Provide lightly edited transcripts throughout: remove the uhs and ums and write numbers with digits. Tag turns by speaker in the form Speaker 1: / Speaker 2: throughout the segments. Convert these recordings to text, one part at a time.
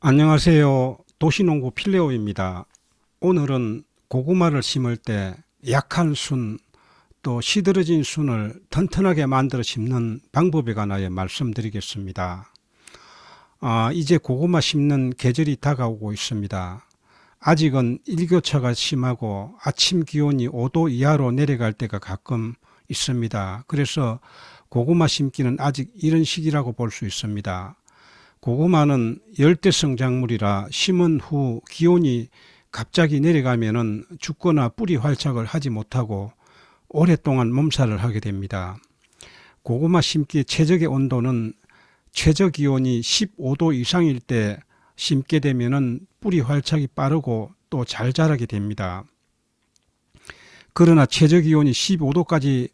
Speaker 1: 안녕하세요. 도시농부 필레오입니다. 오늘은 고구마를 심을 때 약한 순, 또 시들어진 순을 튼튼하게 만들어 심는 방법에 관하여 말씀드리겠습니다. 이제 고구마 심는 계절이 다가오고 있습니다. 아직은 일교차가 심하고 아침 기온이 5도 이하로 내려갈 때가 가끔 있습니다. 그래서 고구마 심기는 아직 이른 시기라고 볼 수 있습니다. 고구마는 열대성 작물이라 심은 후 기온이 갑자기 내려가면은 죽거나 뿌리 활착을 하지 못하고 오랫동안 몸살을 하게 됩니다. 고구마 심기의 최적의 온도는 최저 기온이 15도 이상일 때 심게 되면은 뿌리 활착이 빠르고 또 잘 자라게 됩니다. 그러나 최저 기온이 15도까지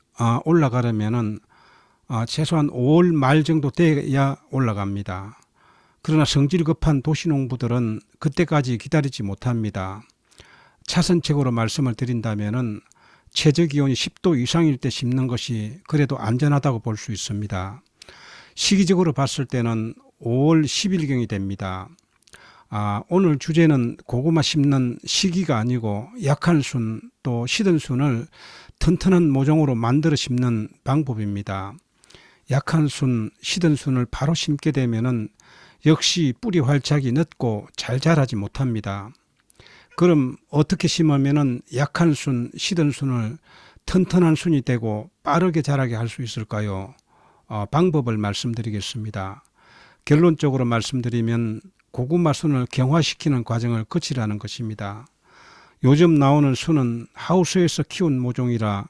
Speaker 1: 올라가려면은 최소한 5월 말 정도 돼야 올라갑니다. 그러나 성질이 급한 도시농부들은 그때까지 기다리지 못합니다. 차선책으로 말씀을 드린다면 최저 기온이 10도 이상일 때 심는 것이 그래도 안전하다고 볼 수 있습니다. 시기적으로 봤을 때는 5월 10일경이 됩니다. 오늘 주제는 고구마 심는 시기가 아니고 약한 순 또 시든 순을 튼튼한 모종으로 만들어 심는 방법입니다. 약한 순, 시든 순을 바로 심게 되면은 역시 뿌리 활착이 늦고 잘 자라지 못합니다. 그럼 어떻게 심으면 약한 순, 시든 순을 튼튼한 순이 되고 빠르게 자라게 할 수 있을까요? 방법을 말씀드리겠습니다. 결론적으로 말씀드리면 고구마 순을 경화시키는 과정을 거치라는 것입니다. 요즘 나오는 순은 하우스에서 키운 모종이라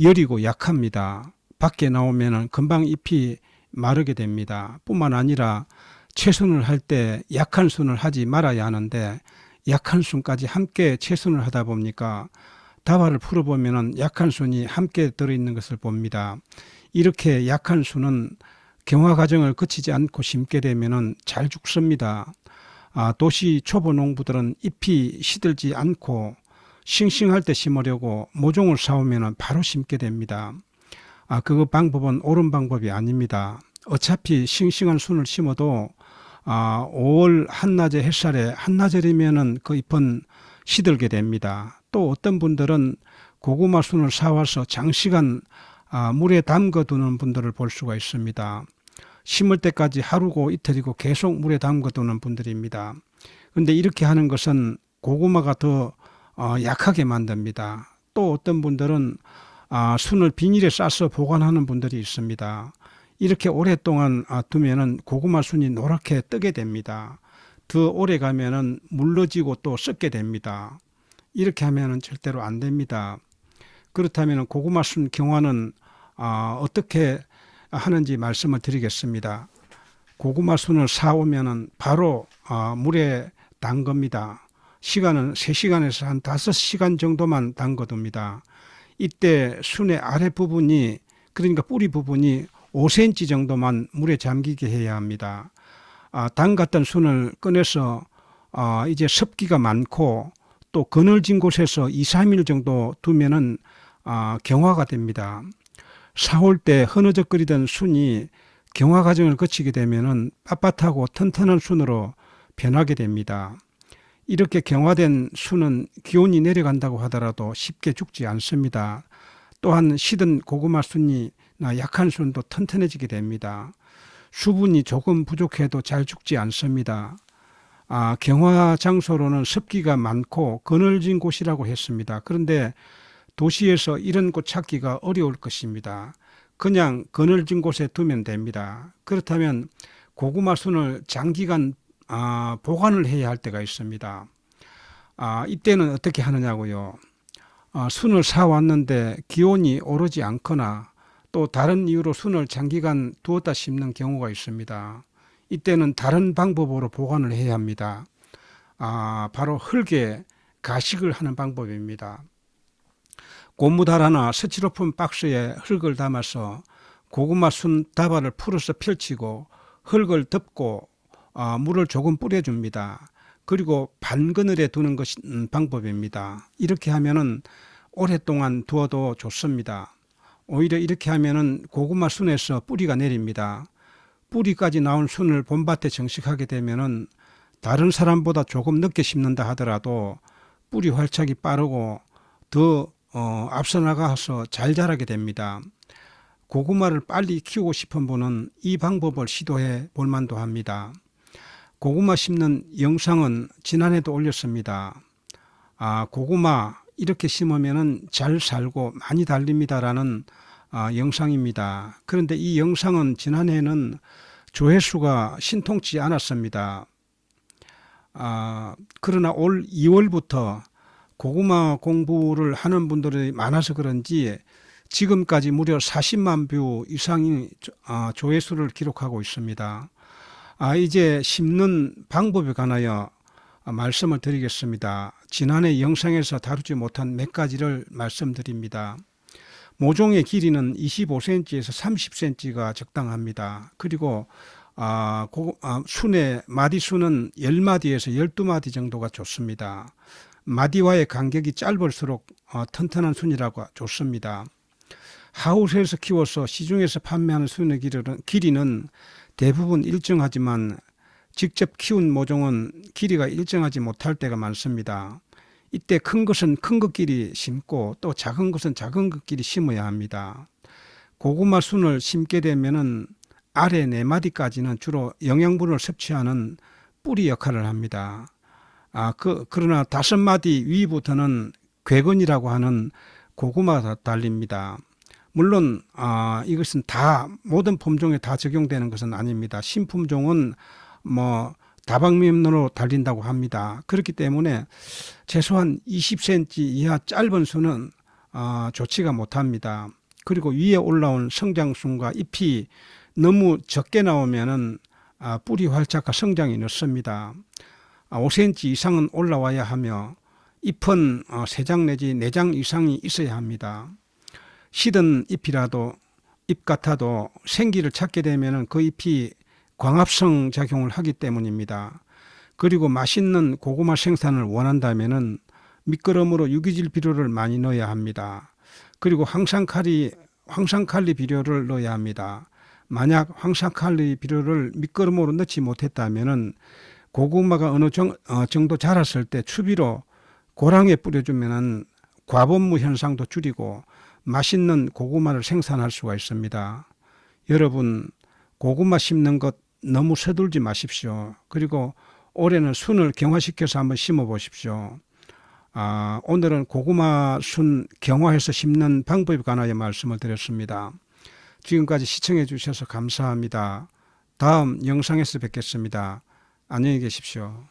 Speaker 1: 여리고 약합니다. 밖에 나오면 금방 잎이 마르게 됩니다. 뿐만 아니라 채순을 할 때 약한 순을 하지 말아야 하는데 약한 순까지 함께 채순을 하다 보니까 다발을 풀어보면 약한 순이 함께 들어있는 것을 봅니다. 이렇게 약한 순은 경화 과정을 거치지 않고 심게 되면 잘 죽습니다. 도시 초보 농부들은 잎이 시들지 않고 싱싱할 때 심으려고 모종을 사오면 바로 심게 됩니다. 그 방법은 옳은 방법이 아닙니다. 어차피 싱싱한 순을 심어도 5월 한낮의 햇살에 한나절이면은 그 잎은 시들게 됩니다. 또 어떤 분들은 고구마 순을 사와서 장시간 물에 담궈 두는 분들을 볼 수가 있습니다. 심을 때까지 하루고 이틀이고 계속 물에 담궈 두는 분들입니다. 그런데 이렇게 하는 것은 고구마가 더 약하게 만듭니다. 또 어떤 분들은 순을 비닐에 싸서 보관하는 분들이 있습니다. 이렇게 오랫동안 두면은 고구마 순이 노랗게 뜨게 됩니다. 더 오래 가면은 물러지고 또 썩게 됩니다. 이렇게 하면은 절대로 안 됩니다. 그렇다면 고구마 순 경화는 어떻게 하는지 말씀을 드리겠습니다. 고구마 순을 사오면은 바로 물에 담급니다. 시간은 3시간에서 한 5시간 정도만 담궈둡니다. 이때 순의 아랫부분이, 그러니까 뿌리 부분이 5cm 정도만 물에 잠기게 해야 합니다. 담갔던 순을 꺼내서 이제 습기가 많고 또 그늘진 곳에서 2, 3일 정도 두면은 경화가 됩니다. 사올 때 흐느적거리던 순이 경화 과정을 거치게 되면은 빳빳하고 튼튼한 순으로 변하게 됩니다. 이렇게 경화된 순은 기온이 내려간다고 하더라도 쉽게 죽지 않습니다. 또한 시든 고구마 순이 약한 순도 튼튼해지게 됩니다. 수분이 조금 부족해도 잘 죽지 않습니다. 경화 장소로는 습기가 많고 그늘진 곳이라고 했습니다. 그런데 도시에서 이런 곳 찾기가 어려울 것입니다. 그냥 그늘진 곳에 두면 됩니다. 그렇다면 고구마 순을 장기간 보관을 해야 할 때가 있습니다. 이때는 어떻게 하느냐고요. 순을 사왔는데 기온이 오르지 않거나 또 다른 이유로 순을 장기간 두었다 심는 경우가 있습니다. 이때는 다른 방법으로 보관을 해야 합니다. 바로 흙에 가식을 하는 방법입니다. 고무다라나 스티로폼 박스에 흙을 담아서 고구마 순 다발을 풀어서 펼치고 흙을 덮고 물을 조금 뿌려줍니다. 그리고 반그늘에 두는 것이 방법입니다. 이렇게 하면은 오랫동안 두어도 좋습니다. 오히려 이렇게 하면은 고구마 순에서 뿌리가 내립니다. 뿌리까지 나온 순을 봄밭에 정식하게 되면은 다른 사람보다 조금 늦게 심는다 하더라도 뿌리 활착이 빠르고 더 앞서 나가서 잘 자라게 됩니다. 고구마를 빨리 키우고 싶은 분은 이 방법을 시도해 볼 만도 합니다. 고구마 심는 영상은 지난해도 올렸습니다. 고구마 이렇게 심으면 잘 살고 많이 달립니다라는 영상입니다. 그런데 이 영상은 지난해에는 조회수가 신통치 않았습니다. 그러나 올 2월부터 고구마 공부를 하는 분들이 많아서 그런지 지금까지 무려 40만 뷰 이상의 조회수를 기록하고 있습니다. 이제 심는 방법에 관하여 말씀을 드리겠습니다. 지난해 영상에서 다루지 못한 몇 가지를 말씀드립니다. 모종의 길이는 25cm에서 30cm가 적당합니다. 그리고 순의 마디수는 10마디에서 12마디 정도가 좋습니다. 마디와의 간격이 짧을수록 튼튼한 순이라고 좋습니다. 하우스에서 키워서 시중에서 판매하는 순의 길이는 대부분 일정하지만 직접 키운 모종은 길이가 일정하지 못할 때가 많습니다. 이때 큰 것은 큰 것끼리 심고 또 작은 것은 작은 것끼리 심어야 합니다. 고구마 순을 심게 되면은 아래 4마디까지는 주로 영양분을 섭취하는 뿌리 역할을 합니다. 그러나 5마디 위부터는 궤근이라고 하는 고구마가 달립니다. 물론 이것은 다 모든 품종에 다 적용되는 것은 아닙니다. 신품종은 다방면으로 달린다고 합니다. 그렇기 때문에 최소한 20cm 이하 짧은 수는 좋지가 못합니다. 그리고 위에 올라온 성장순과 잎이 너무 적게 나오면은 뿌리 활착과 성장이 늦습니다. 5cm 이상은 올라와야 하며 잎은 3장 내지 4장 이상이 있어야 합니다. 시든 잎 같아도 생기를 찾게 되면은 그 잎이 광합성 작용을 하기 때문입니다. 그리고 맛있는 고구마 생산을 원한다면은 미끄럼으로 유기질 비료를 많이 넣어야 합니다. 그리고 황산칼리 비료를 넣어야 합니다. 만약 황산칼리 비료를 미끄럼으로 넣지 못했다면은 고구마가 어느 정도 자랐을 때 추비로 고랑에 뿌려주면은 과본무 현상도 줄이고 맛있는 고구마를 생산할 수가 있습니다. 여러분, 고구마 심는 것 너무 서둘지 마십시오. 그리고 올해는 순을 경화시켜서 한번 심어 보십시오. 오늘은 고구마 순 경화해서 심는 방법에 관하여 말씀을 드렸습니다. 지금까지 시청해 주셔서 감사합니다. 다음 영상에서 뵙겠습니다. 안녕히 계십시오.